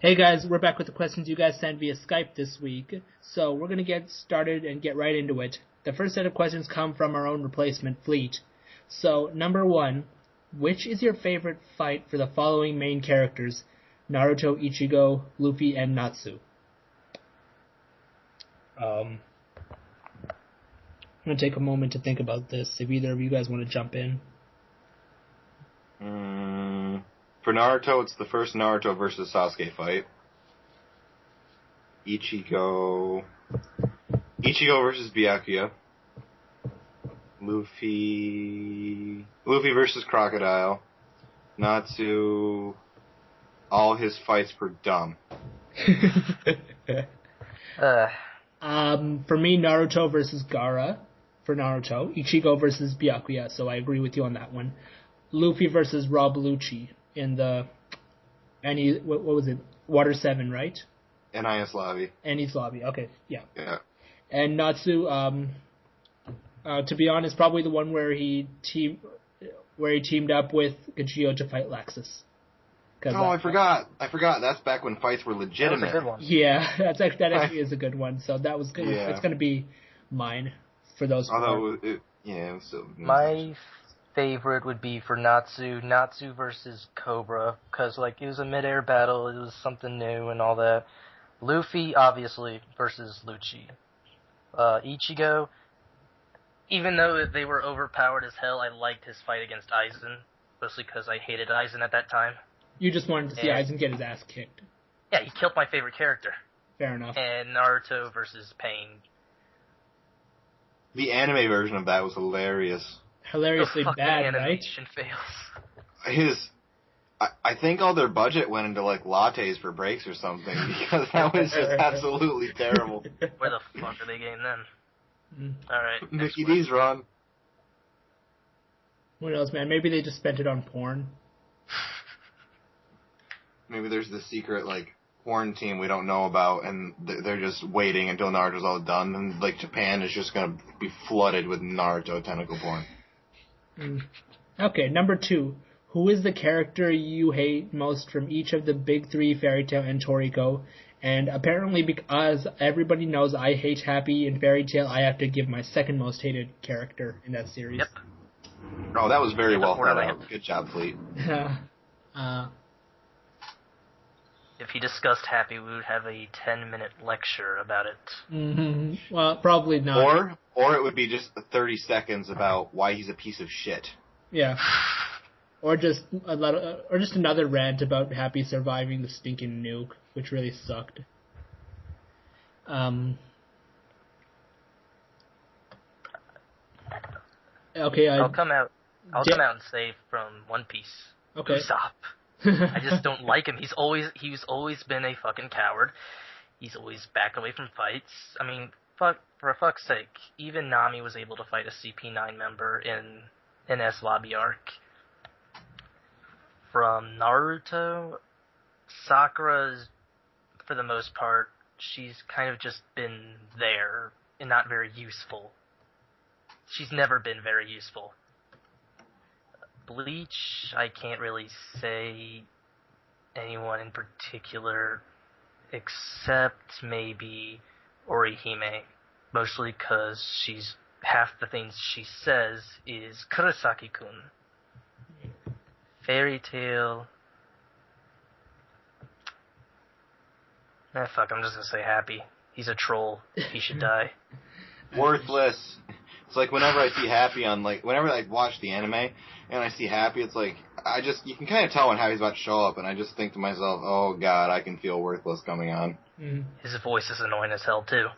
Hey guys, we're back with the questions you guys sent via Skype this week. So we're going to get started and get right into it. The first set of questions come from our own replacement, Fleet. So, number 1, which is your favorite fight for the following main characters? Naruto, Ichigo, Luffy, and Natsu. I'm going to take a moment to think about this, if either of you guys want to jump in. For Naruto, it's the first Naruto versus Sasuke fight. Ichigo versus Byakuya. Luffy versus Crocodile. Natsu, all his fights were dumb. For me, Naruto versus Gaara for Naruto. Ichigo versus Byakuya, so I agree with you on that one. Luffy versus Rob Lucci in the... what was it? Water 7, right? Enies Lobby. Enies Lobby, okay, yeah. Yeah. And Natsu, to be honest, probably the one where he teamed up with Gajio to fight Laxus. I forgot. That's back when fights were legitimate. That was a good one. Yeah, that actually is a good one. So that was good. Yeah. It's going to be mine for those. Although, it was still... My favorite would be for Natsu versus Cobra, because it was a mid-air battle, it was something new and all that. Luffy, obviously, versus Lucci. Ichigo, even though they were overpowered as hell, I liked his fight against Aizen, mostly because I hated Aizen at that time. You just wanted to see Aizen get his ass kicked. Yeah, he killed my favorite character. Fair enough. And Naruto versus Pain. The anime version of that was hilarious. Hilariously bad, right? Fails. I think all their budget went into lattes for breaks or something, because that was just absolutely terrible. Where the fuck are they getting them? Alright. Mickey D's run. What else, man? Maybe they just spent it on porn. Maybe there's this secret porn team we don't know about, and they're just waiting until Naruto's all done, and Japan is just gonna be flooded with Naruto tentacle porn. Okay, number 2. Who is the character you hate most from each of the big 3, Fairy Tail and Toriko? And apparently, because everybody knows I hate Happy in Fairy Tail, I have to give my second most hated character in that series. Yep. Oh, that was very well thought out. Good job, Fleet. If he discussed Happy, we would have a 10-minute lecture about it. Mm-hmm. Well, probably not. Or it would be just 30 seconds about why he's a piece of shit. Yeah. Or just another rant about Happy surviving the stinking nuke, which really sucked. Okay, I'll come out and say from One Piece. Okay. Stop. I just don't like him. He's always been a fucking coward. He's always backed away from fights. I mean, for fuck's sake, even Nami was able to fight a CP9 member in an S Lobby arc. From Naruto, Sakura's, for the most part, she's kind of just been there and not very useful. She's never been very useful. Bleach, I can't really say anyone in particular, except maybe Orihime, mostly because half the things she says is Kurosaki-kun. Fairy Tail. Fuck, I'm just gonna say Happy. He's a troll. He should die. Worthless. It's whenever I see Happy on, whenever I watch the anime, and I see Happy, it's you can kind of tell when Happy's about to show up, and I just think to myself, oh god, I can feel Worthless coming on. His voice is annoying as hell, too.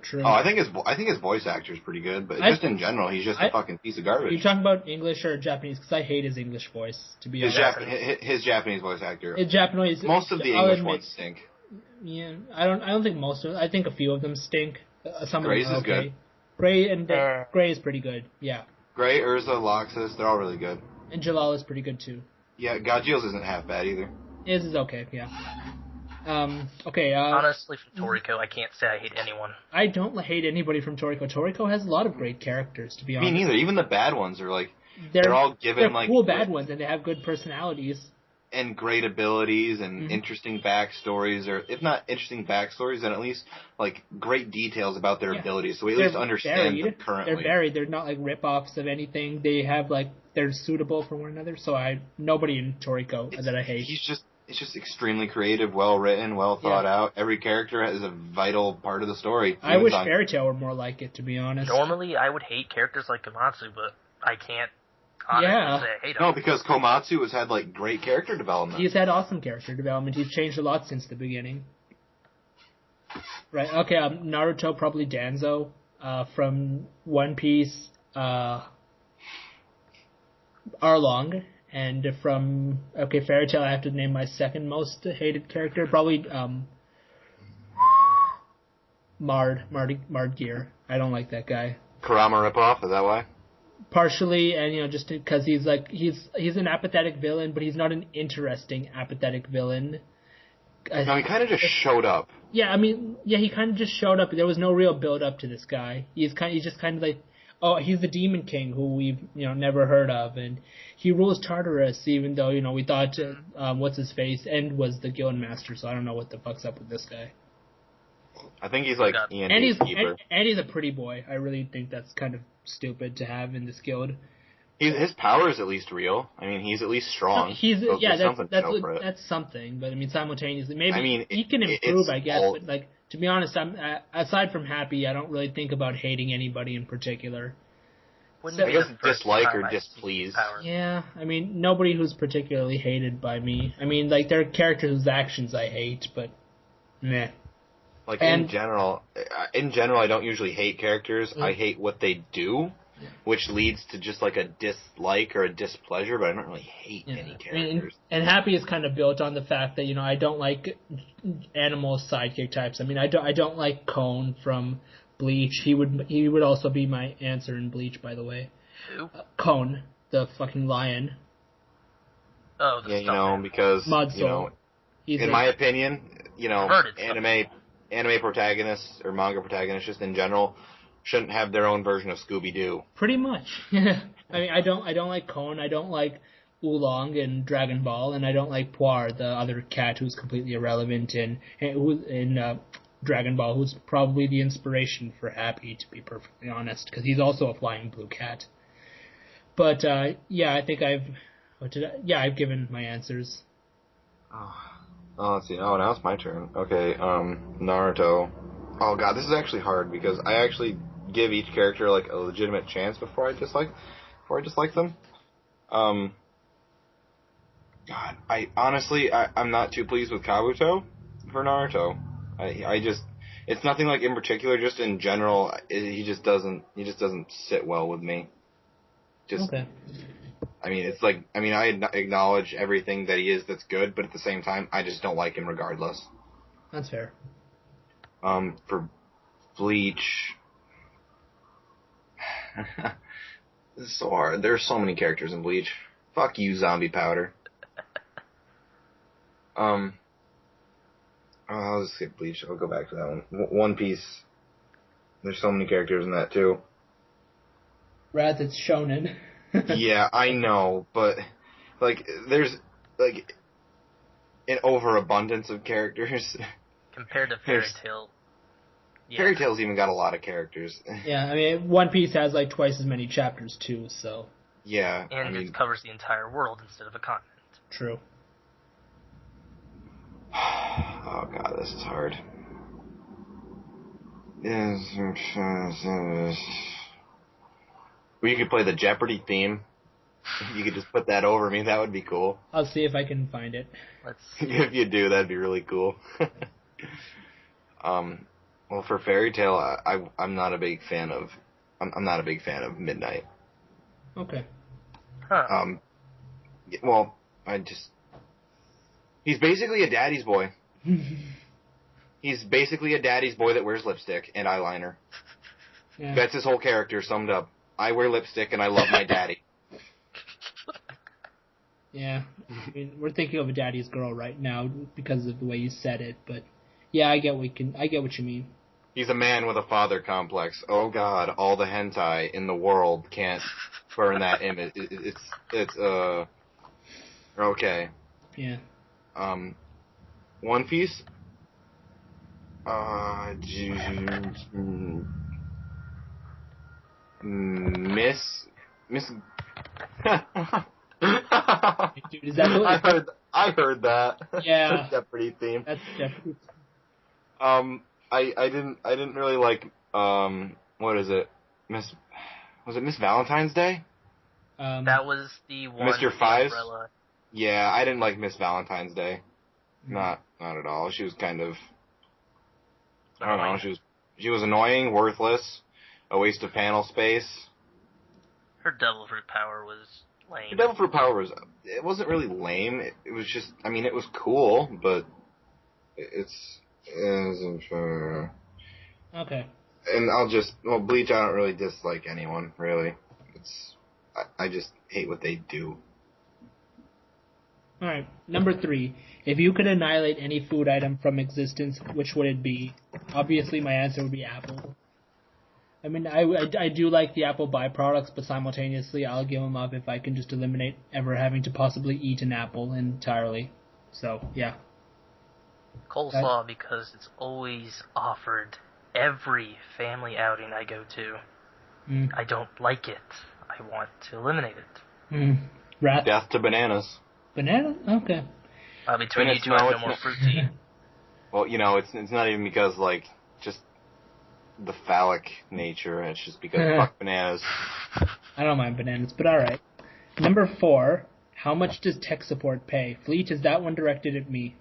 True. Oh, I think his voice actor is pretty good, but just in general, he's just a fucking piece of garbage. Are you talking about English or Japanese? Because I hate his English voice, to be honest. His Japanese voice actor. His Japanese... Most of the English ones stink. Yeah, I don't think most of them... I think a few of them stink. Some Gray's of them is good. Gray is pretty good, yeah. Gray, Urza, Loxus, they're all really good. And Jalal is pretty good, too. Yeah, Gajil's isn't half bad, either. His is okay, yeah. Okay, honestly, from Toriko, I can't say I hate anyone. I don't hate anybody from Toriko. Toriko has a lot of great characters, to be honest. Me neither. Even the bad ones are they're all given they're cool bad ones, and they have good personalities. and great abilities and interesting backstories, or if not interesting backstories, then at least like great details about their abilities, so we at least understand them currently. They're varied. They're not like rip-offs of anything. They have like they're suitable for one another. So nobody in Toriko that I hate. It's just extremely creative, well written, well thought out. Every character is a vital part of the story. I wish Fairy Tail were more like it, to be honest. Normally, I would hate characters like Komatsu, but I can't honestly say I hate him. No, because Komatsu has had like great character development. He's had awesome character development. He's changed a lot since the beginning. Right. Okay. Naruto, probably Danzo. From One Piece, Arlong. And from Fairy Tail, I have to name my second most hated character, probably Mard Gear. I don't like that guy. Kurama ripoff, is that why? Partially, and just because he's an apathetic villain, but he's not an interesting apathetic villain. No, he kind of just showed up. Yeah, he kind of just showed up. There was no real build up to this guy. He's just kind of like, he's the Demon King who we've never heard of, and he rules Tartarus, even though we thought what's his face End was the guild master. So I don't know what the fuck's up with this guy. I think he's like Ian and he's a pretty boy. I really think that's kind of stupid to have in this guild. His power is at least real. He's at least strong. That's something. But simultaneously, maybe he can improve, I guess. But to be honest, aside from Happy, I don't really think about hating anybody in particular. I guess dislike or displease. Yeah, nobody who's particularly hated by me. There are characters whose actions I hate, but meh. In general, I don't usually hate characters. I hate what they do, which leads to just like a dislike or a displeasure, but I don't really hate any characters. And Happy is kind of built on the fact that, I don't like animal sidekick types. I don't like Cone from Bleach. He would also be my answer in Bleach, by the way. Who? Cone, the fucking lion. Oh, because in my opinion, anime protagonists or manga protagonists just in general shouldn't have their own version of Scooby-Doo. Pretty much. I don't like Cone. I don't like Oolong in Dragon Ball, and I don't like Poir, the other cat who's completely irrelevant in Dragon Ball, who's probably the inspiration for Happy, to be perfectly honest, because he's also a flying blue cat. But I think I've given my answers. Let's see. Now it's my turn. Okay, Naruto. Oh god, this is actually hard because I actually give each character like a legitimate chance before I dislike them. God, I'm not too pleased with Kabuto for Naruto. It's nothing like in particular, just in general, he just doesn't sit well with me. Okay. It's like, I acknowledge everything that he is that's good, but at the same time, I just don't like him regardless. That's fair. For Bleach, this is so hard. There's so many characters in Bleach. Fuck you, Zombie Powder. I'll just skip Bleach. I'll go back to that one. One Piece. There's so many characters in that too. Rather, it's shonen. Yeah, I know, but there's an overabundance of characters compared to Fairy Tail. Yeah. Fairy Tail's even got a lot of characters. Yeah, One Piece has twice as many chapters too, so. Yeah, and it covers the entire world instead of a continent. True. Oh god, this is hard. Well, you could play the Jeopardy theme. You could just put that over me. That would be cool. I'll see if I can find it. Let's see. If you do, that'd be really cool. Well, for Fairy Tail, I'm not a big fan of. I'm not a big fan of Midnight. Okay. Huh. Well, he's basically a daddy's boy. He's basically a daddy's boy that wears lipstick and eyeliner. Yeah. That's his whole character summed up. I wear lipstick and I love my daddy. Yeah, we're thinking of a daddy's girl right now because of the way you said it, but yeah, I get what you mean. He's a man with a father complex. Oh God, all the hentai in the world can't burn that image. It's okay. Yeah. One Piece. Miss. Dude, is that the? I heard that. Yeah. The Jeopardy theme. That's Jeopardy. I didn't really like what is it? Was it Miss Valentine's Day? That was the one. Mr. Fives? Umbrella. Yeah, I didn't like Miss Valentine's Day. Not at all. She was kind of, I don't know, she was annoying, worthless, a waste of panel space. Her Devil Fruit power was lame. Her Devil Fruit power it wasn't really lame. It was just, I mean, it was cool, but it isn't fair. Okay. And Bleach, I don't really dislike anyone, really. I just hate what they do. Alright, number 3. If you could annihilate any food item from existence, which would it be? Obviously, my answer would be apple. I mean, I do like the apple byproducts, but simultaneously, I'll give them up if I can just eliminate ever having to possibly eat an apple entirely. So, yeah. Coleslaw, because it's always offered every family outing I go to. I don't like it. I want to eliminate it. Wrath. Death to bananas. Banana? Okay. Between you two, I have no more fruit tea. Well, it's not even because, just the phallic nature. It's just because fuck bananas. I don't mind bananas, but alright. Number 4. How much does tech support pay? Fleet, is that one directed at me?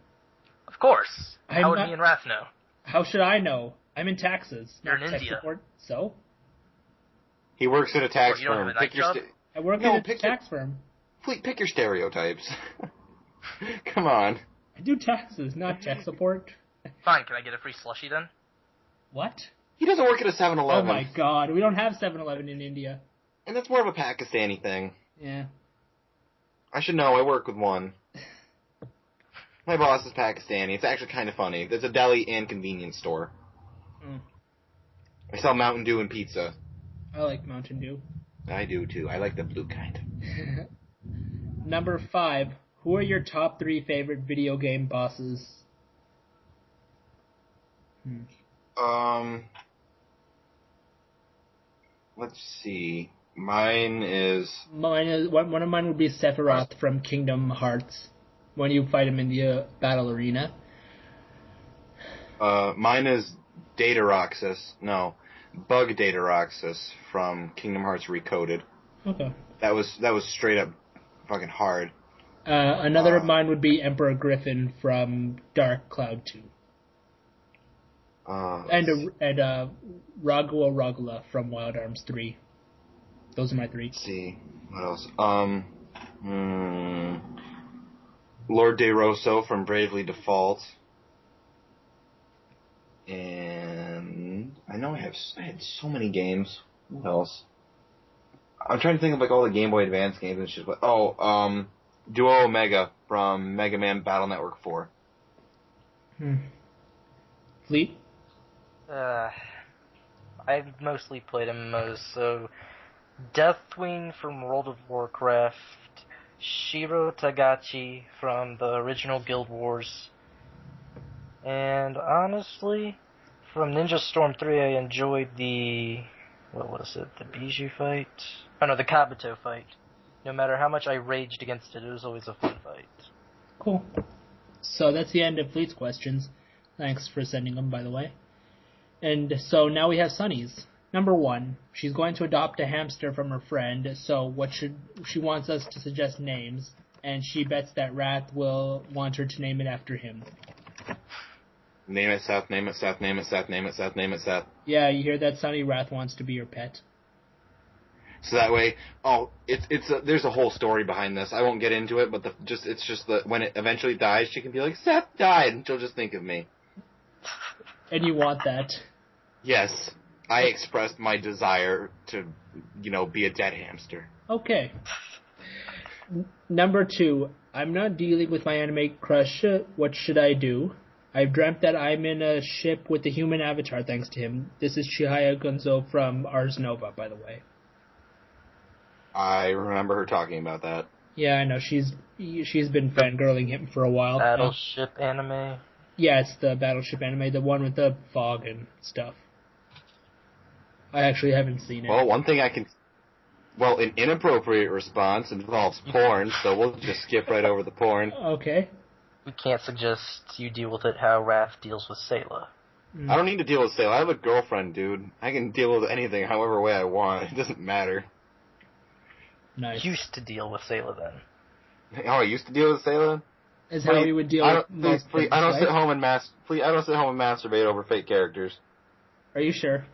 Of course. How would me and Raph know? How should I know? I'm in taxes. You're in tech India. Support, so? He works at a tax You don't firm. have a night job? I work at a tax firm. Fleet, pick your stereotypes. Come on. I do taxes, not tech support. Fine, can I get a free slushie then? What? He doesn't work at a 7-Eleven. Oh my god, we don't have 7-Eleven in India. And that's more of a Pakistani thing. Yeah. I should know, I work with one. My boss is Pakistani. It's actually kind of funny. There's a deli and convenience store. I sell Mountain Dew and pizza. I like Mountain Dew. I do too. I like the blue kind. Number 5. Who are your top 3 favorite video game bosses? Let's see. One of mine would be Sephiroth from Kingdom Hearts. When you fight him in the battle arena. Mine is Bug Data Roxas from Kingdom Hearts Recoded. Okay. That was straight up fucking hard. Another of mine would be Emperor Griffin from Dark Cloud 2. And Ragula from Wild Arms 3. Those are my 3. Let's see. What else? Lord De Rosso from Bravely Default. And I know I had so many games. What else? I'm trying to think of all the Game Boy Advance games and shit. Duo Omega from Mega Man Battle Network 4. Fleet? I've mostly played MMOs, so Deathwing from World of Warcraft, Shiro Tagachi from the original Guild Wars, and honestly, from Ninja Storm 3 I enjoyed the Bijou fight? Oh no, the Kabuto fight. No matter how much I raged against it, it was always a fun fight. Cool. So that's the end of Fleet's questions. Thanks for sending them, by the way. And so now we have Sunny's. Number 1, she's going to adopt a hamster from her friend, so she wants us to suggest names, and she bets that Wrath will want her to name it after him. Name it Seth, name it Seth, name it Seth, name it Seth, name it Seth. Yeah, you hear that, Sunny? Wrath wants to be your pet. So that way, there's a whole story behind this. I won't get into it, but it's just that when it eventually dies, she can be like, Seth died, and she'll just think of me. And you want that? Yes. I expressed my desire to, be a dead hamster. Okay. Number 2, I'm not dealing with my anime crush. What should I do? I've dreamt that I'm in a ship with a human avatar thanks to him. This is Chihaya Gunzo from Ars Nova, by the way. I remember her talking about that. Yeah, I know. She's been fangirling him for a while. Battleship anime. Yeah, it's the Battleship anime, the one with the fog and stuff. I actually haven't seen it. Well, one thing I can... Well, an inappropriate response involves porn, so we'll just skip right over the porn. Okay. We can't suggest you deal with it how Wrath deals with Sayla. I don't need to deal with Sayla. I have a girlfriend, dude. I can deal with anything however way I want. It doesn't matter. Nice. Used to deal with Sayla then. Oh, I used to deal with Sayla? Is how we would deal with most please, I don't sit home and masturbate over fake characters. Are you sure?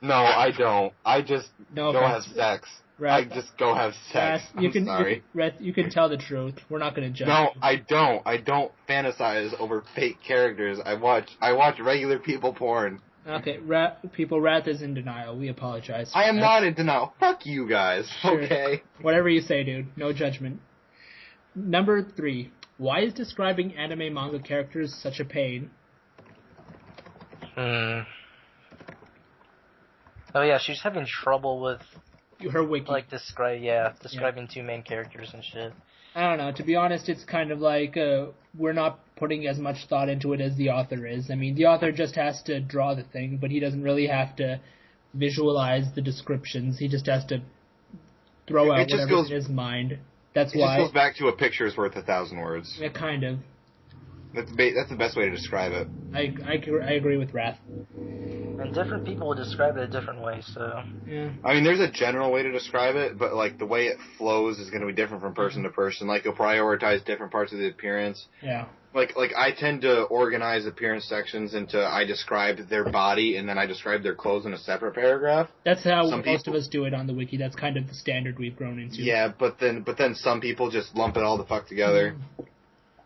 No, I don't. I just No go offense. have sex. Wrath, I just go have sex. I'm sorry. You can tell the truth. We're not going to judge. No, you. I don't. I don't fantasize over fake characters. I watch regular people porn. Okay, Wrath is in denial. We apologize. I am not in denial. Fuck you guys. Sure. Okay. Whatever you say, dude. No judgment. Number 3. Why is describing anime manga characters such a pain? Oh yeah, she's having trouble with Her wiki. describing two main characters and shit. I don't know. To be honest, it's kind of like we're not putting as much thought into it as the author is. I mean, the author just has to draw the thing, but he doesn't really have to visualize the descriptions. He just has to throw out whatever's in his mind. It just goes back to a picture is worth 1,000 words. Yeah, kind of. That's the best way to describe it. I agree with Wrath. And different people would describe it a different way, so... Yeah. I mean, there's a general way to describe it, but, like, the way it flows is going to be different from person to person. Like, you'll prioritize different parts of the appearance. Yeah. Like I tend to organize appearance sections into I describe their body, and then I describe their clothes in a separate paragraph. That's how most of us do it on the wiki. That's kind of the standard we've grown into. Yeah, but then some people just lump it all the fuck together.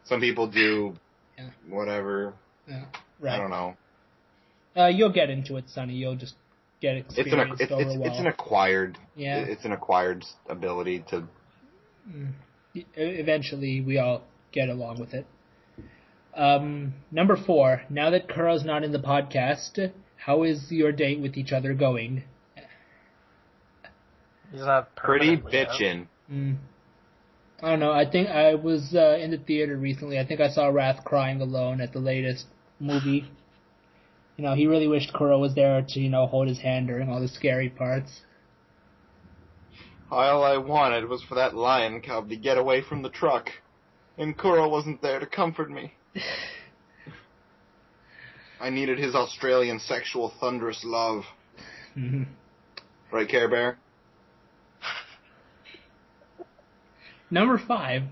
Some people do... Yeah. Whatever. Yeah. Right. I don't know. You'll get into it, Sonny. You'll just get experienced over a while. It's an acquired. Yeah. It's an acquired ability to. Eventually, we all get along with it. Number 4. Now that Kuro's not in the podcast, how is your date with each other going? He's not pretty bitchin'. I don't know. I think I was in the theater recently. I think I saw Wrath crying alone at the latest movie. You know, he really wished Kuro was there to, hold his hand during all the scary parts. All I wanted was for that lion cub to get away from the truck, and Kuro wasn't there to comfort me. I needed his Australian sexual thunderous love. Mm-hmm. Right, Care Bear? Number 5.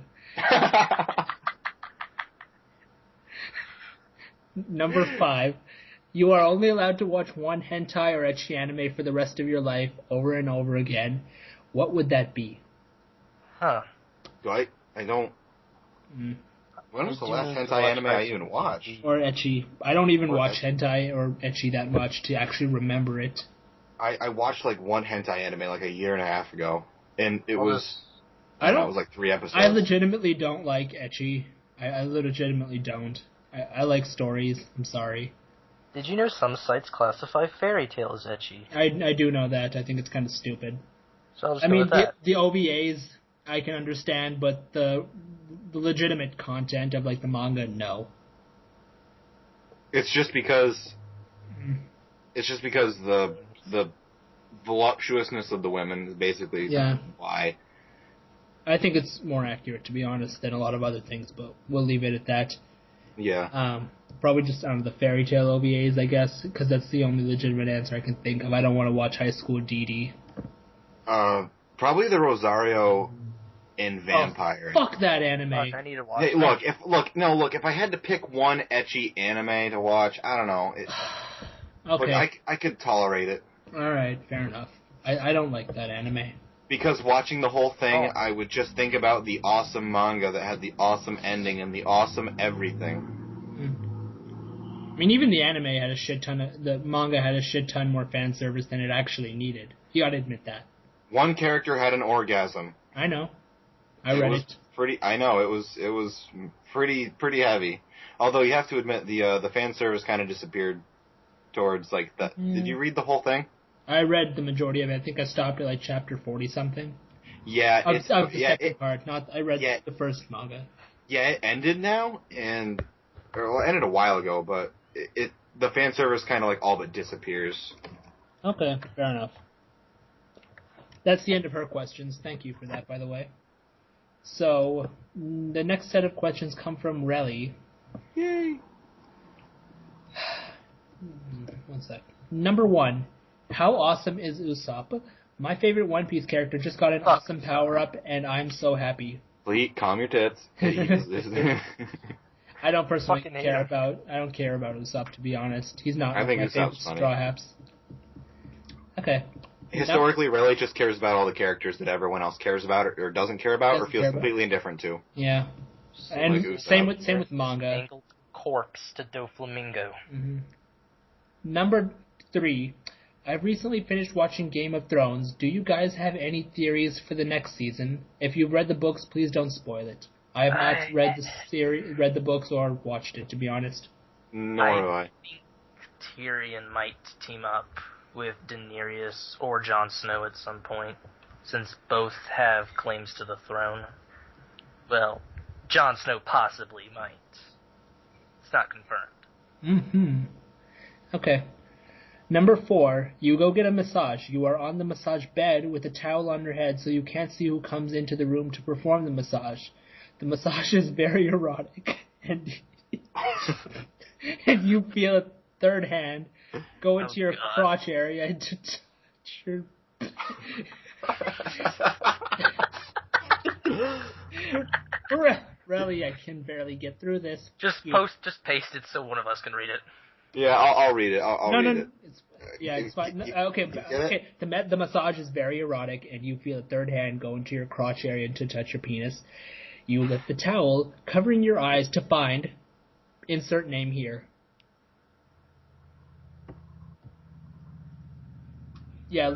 Number 5. You are only allowed to watch one hentai or ecchi anime for the rest of your life, over and over again. What would that be? Huh. I don't... When was the last hentai anime I even watched? Or ecchi. I don't even watch hentai or ecchi that much to actually remember it. I watched like one hentai anime like a year and a half ago, and it was... I don't. It was like 3 episodes. I legitimately don't like ecchi. I legitimately don't. I like stories. I'm sorry. Did you know some sites classify Fairy Tail as ecchi? I do know that. I think it's kind of stupid. So I'll just go with that. The OVAs I can understand, but the legitimate content of like the manga, no. It's just because the voluptuousness of the women is basically why. I think it's more accurate, to be honest, than a lot of other things, but we'll leave it at that. Yeah. Probably just the Fairy Tail OVAs, I guess, because that's the only legitimate answer I can think of. I don't want to watch High School DD. Probably the Rosario and Vampire. Oh, fuck that anime. Fuck, I need to watch Hey, that. look, if I had to pick one ecchi anime to watch, I don't know. Okay. I could tolerate it. Alright, fair enough. I don't like that anime. Because watching the whole thing, I would just think about the awesome manga that had the awesome ending and the awesome everything. I mean, even the anime had the manga had a shit ton more fan service than it actually needed. You gotta admit that. One character had an orgasm. I know. I read it. I know, it was pretty heavy. Although you have to admit the fan service kind of disappeared towards like the. Did you read the whole thing? I read the majority of it. I think I stopped at like chapter 40 something. Yeah, Of the yeah, second part, not I read yeah. the first manga. Yeah, it ended now, well, it ended a while ago, but the fan service kind of like all but disappears. Okay, fair enough. That's the end of her questions. Thank you for that, by the way. So, the next set of questions come from Relly. Yay! One sec. Number 1. How awesome is Usopp? My favorite One Piece character just got an awesome power-up, and I'm so happy. Please, calm your tits. I don't personally care about... I don't care about Usopp, to be honest. He's not one of my favorite Straw Hats. Okay. Historically, Rayleigh just cares about all the characters that everyone else cares about or doesn't care about or feels completely indifferent to. Yeah. And like same with manga. Angled corpse to Doflamingo. Mm-hmm. Number 3. I've recently finished watching Game of Thrones. Do you guys have any theories for the next season? If you've read the books, please don't spoil it. I have not read the books or watched it, to be honest. Nor do I. I think Tyrion might team up with Daenerys or Jon Snow at some point, since both have claims to the throne. Well, Jon Snow possibly might. It's not confirmed. Mm-hmm. Okay. Number 4, you go get a massage. You are on the massage bed with a towel on your head so you can't see who comes into the room to perform the massage. The massage is very erotic, and you feel a third hand go into your crotch area to touch your... Really, I can barely get through this. Just paste it so one of us can read it. Yeah, I'll read it. I'll read it. It's fine. Okay. The massage is very erotic, and you feel a third hand go into your crotch area to touch your penis. You lift the towel, covering your eyes to find... Insert name here. Yeah,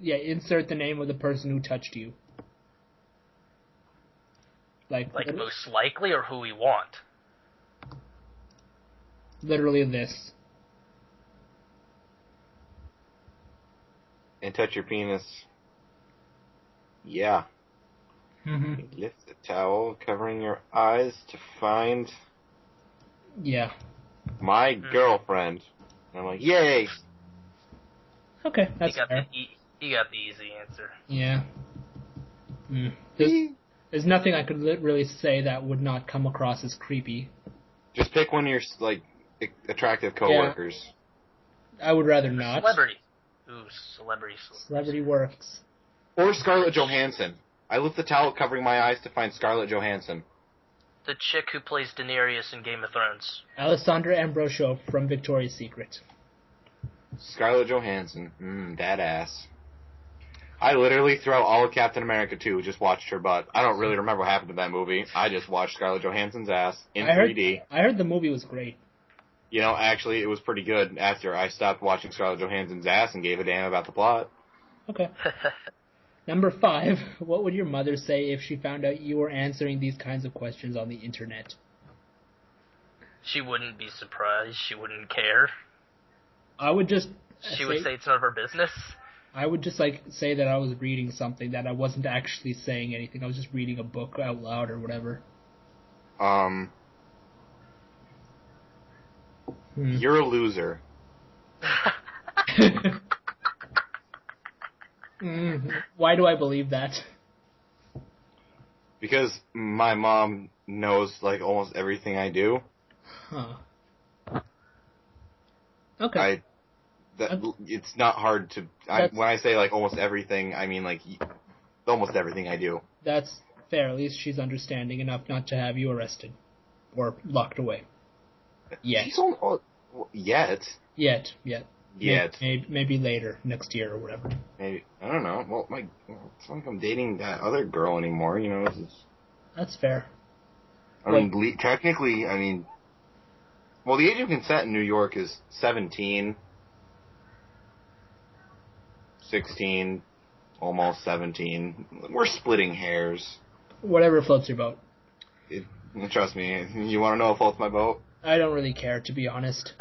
insert the name of the person who touched you. Like most likely, or who we want? Literally this. And touch your penis. Yeah. Mm-hmm. Lift the towel, covering your eyes to find... Yeah. My girlfriend. And I'm like, yay! Okay, that's fair. He got the easy answer. Yeah. There's nothing I could really say that would not come across as creepy. Just pick one of your, attractive coworkers. Yeah. I would rather not. Celebrity. Ooh, celebrity. Celebrity works. Or Scarlett Johansson. I lift the towel covering my eyes to find Scarlett Johansson. The chick who plays Daenerys in Game of Thrones. Alessandra Ambrosio from Victoria's Secret. Scarlett Johansson. That ass. I literally, throughout all of Captain America 2, just watched her butt. I don't really remember what happened to that movie. I just watched Scarlett Johansson's ass in 3D. I heard the movie was great. You know, actually, it was pretty good after I stopped watching Scarlett Johansson's ass and gave a damn about the plot. Okay. Number 5, what would your mother say if she found out you were answering these kinds of questions on the internet? She wouldn't be surprised. She wouldn't care. I would just... She would say it's none of her business. I would just, say that I was reading something, that I wasn't actually saying anything. I was just reading a book out loud or whatever. You're a loser. Why do I believe that? Because my mom knows, almost everything I do. Huh. Okay. It's not hard to... when I say, almost everything, I mean, almost everything I do. That's fair. At least she's understanding enough not to have you arrested. Or locked away. Yet. Yet? Yet. Maybe later, next year or whatever. Maybe. I don't know. Well, it's not like I'm dating that other girl anymore, you know. That's fair. Technically, well, the age of consent in New York is 17, 16, almost 17. We're splitting hairs. Whatever floats your boat. Trust me, you want to know what floats my boat? I don't really care, to be honest.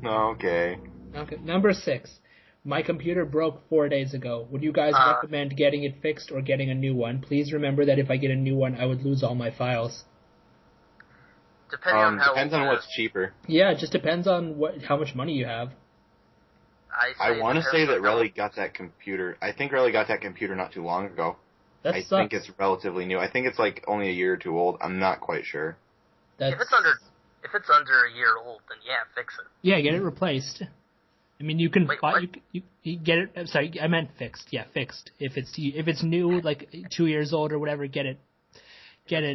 Okay. Number 6. My computer broke 4 days ago. Would you guys recommend getting it fixed or getting a new one? Please remember that if I get a new one, I would lose all my files. Depending on how depends on what's cheaper. Yeah, it just depends on how much money you have. I want to say that Relly got that computer. I think Relly got that computer not too long ago. I think it's relatively new. I think it's like only a year or two old. I'm not quite sure. If it's under a year old, then yeah, fix it. Yeah, get it replaced. I mean, you can you get it. Sorry, I meant fixed. Yeah, fixed. If it's new, like 2 years old or whatever, get it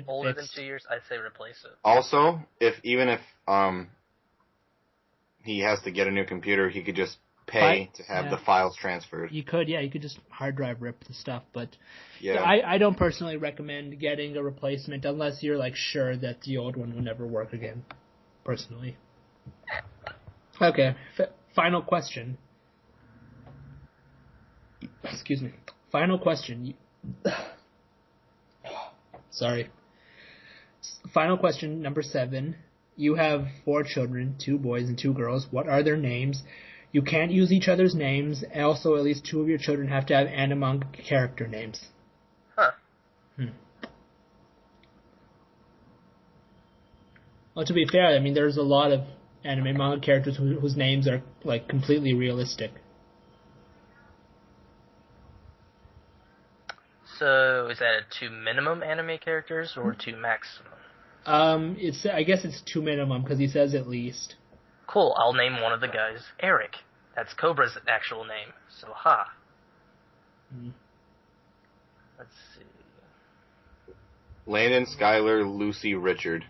older fixed. than 2 years. I'd say replace it. Also, even if he has to get a new computer, he could just pay to have the files transferred. You could just hard drive rip the stuff, but yeah. I don't personally recommend getting a replacement unless you're like sure that the old one will never work again. Personally. Okay, final question. Excuse me. Final question. Sorry. Final question, number 7. You have 4 children, 2 boys and 2 girls. What are their names? You can't use each other's names, and also at least 2 of your children have to have anime character names. Huh. Well, to be fair, I mean, there's a lot of anime manga characters whose names are, like, completely realistic. So, is that 2 minimum anime characters or 2 maximum? I guess it's 2 minimum, because he says at least. Cool, I'll name one of the guys Eric. That's Cobra's actual name, so ha. Let's see. Landon, Skylar, Lucy, Richard.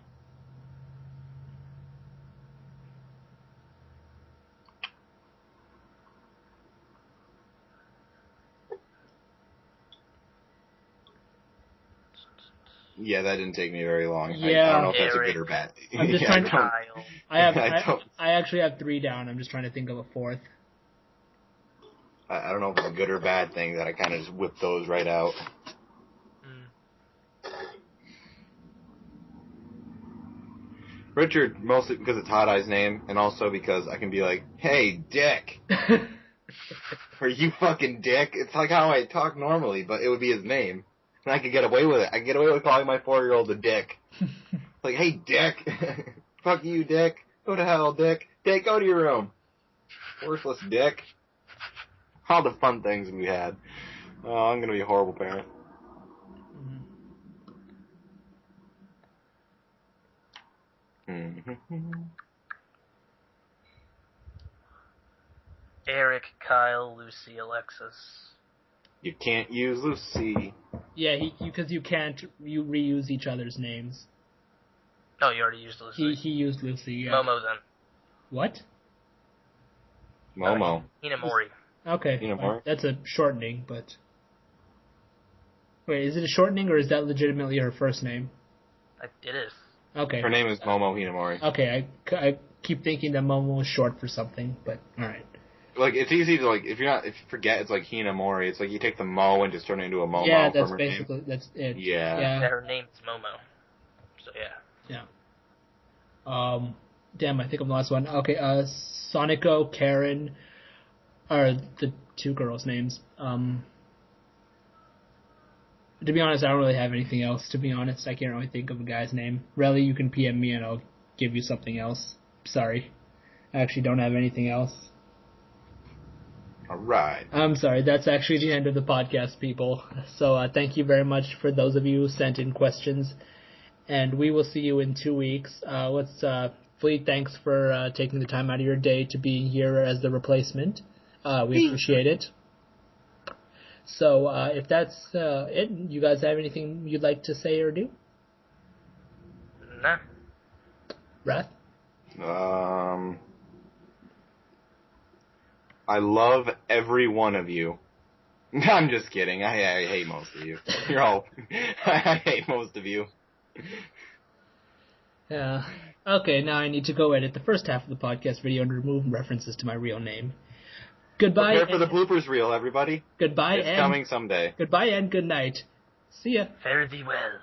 Yeah, that didn't take me very long. Yeah. I don't know if that's a good or bad. I'm just trying to. I actually have 3 down. I'm just trying to think of a 4th. I don't know if it's a good or bad thing that I kind of just whipped those right out. Richard, mostly because it's Hot Eye's name, and also because I can be like, hey, dick. Or you fucking dick. It's like how I talk normally, but it would be his name. And I could get away with it. I could get away with calling my 4-year-old a dick. Like, hey, dick. Fuck you, dick. Go to hell, dick. Dick, go to your room. Worthless dick. All the fun things we had. Oh, I'm going to be a horrible parent. Eric, Kyle, Lucy, Alexis. You can't use Lucy. Yeah, because you can't reuse each other's names. No, you already used Lucy. He used Lucy, yeah. Momo, then. What? Momo. Hinamori. Okay. Hinamori? That's a shortening, but... Wait, is it a shortening, or is that legitimately her first name? It is. Okay. Her name is Momo Hinamori. Okay, I keep thinking that Momo is short for something, but alright. Like, it's easy to, like, if you forget, it's like Hinamori. It's like you take the Mo and just turn it into a Momo. Yeah, that's basically, that's it. Yeah. Her name's Momo. So, yeah. Yeah. Damn, I think I'm the last one. Okay, Sonico, Karen, are the 2 girls' names. To be honest, I don't really have anything else, to be honest. I can't really think of a guy's name. Really, you can PM me and I'll give you something else. Sorry. I actually don't have anything else. Alright. I'm sorry, that's actually the end of the podcast, people. So thank you very much for those of you who sent in questions. And we will see you in 2 weeks. Fleet, thanks for taking the time out of your day to be here as the replacement. We appreciate it. So if that's it, you guys have anything you'd like to say or do? Nah. Wrath? I love every one of you. I'm just kidding. I hate most of you. You're all... I hate most of you. Yeah. Okay, now I need to go edit the first half of the podcast video and remove references to my real name. Goodbye. Prepare for the bloopers reel, everybody. Goodbye it's coming someday. Goodbye and good night. See ya. Fare thee well.